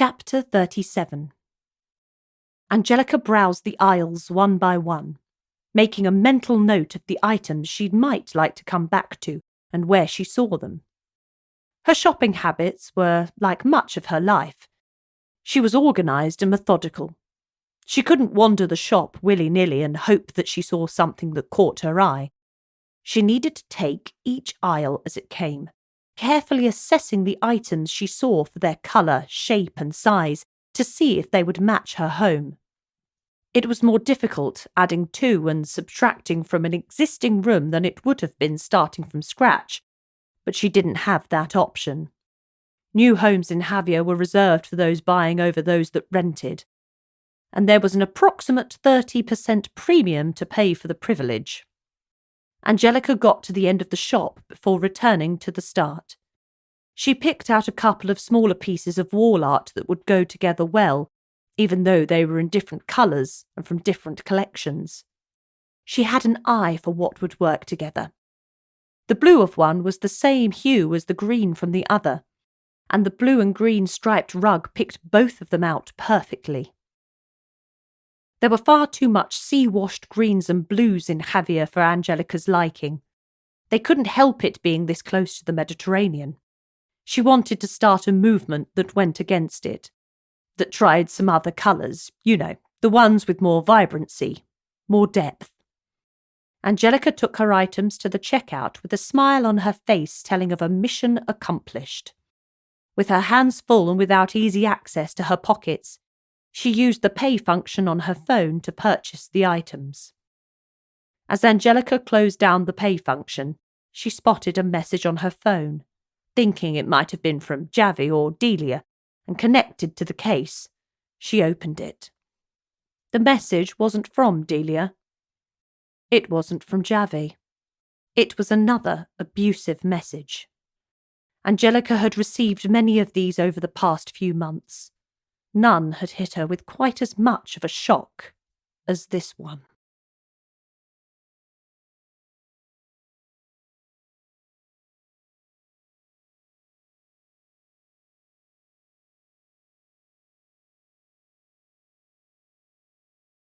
Chapter 37. Angelica browsed the aisles one by one, making a mental note of the items she might like to come back to and where she saw them. Her shopping habits were like much of her life. She was organised and methodical. She couldn't wander the shop willy-nilly and hope that she saw something that caught her eye. She needed to take each aisle as it came, carefully assessing the items she saw for their colour, shape and size to see if they would match her home. It was more difficult adding to and subtracting from an existing room than it would have been starting from scratch, but she didn't have that option. New homes in Javier were reserved for those buying over those that rented, and there was an approximate 30% premium to pay for the privilege. Angelica got to the end of the shop before returning to the start. She picked out a couple of smaller pieces of wall art that would go together well, even though they were in different colours and from different collections. She had an eye for what would work together. The blue of one was the same hue as the green from the other, and the blue and green striped rug picked both of them out perfectly. There were far too much sea-washed greens and blues in Javier for Angelica's liking. They couldn't help it being this close to the Mediterranean. She wanted to start a movement that went against it, that tried some other colours, the ones with more vibrancy, more depth. Angelica took her items to the checkout with a smile on her face telling of a mission accomplished. With her hands full and without easy access to her pockets, she used the pay function on her phone to purchase the items. As Angelica closed down the pay function, she spotted a message on her phone, thinking it might have been from Javi or Delia, and connected to the case. She opened it. The message wasn't from Delia. It wasn't from Javi. It was another abusive message. Angelica had received many of these over the past few months. None had hit her with quite as much of a shock as this one.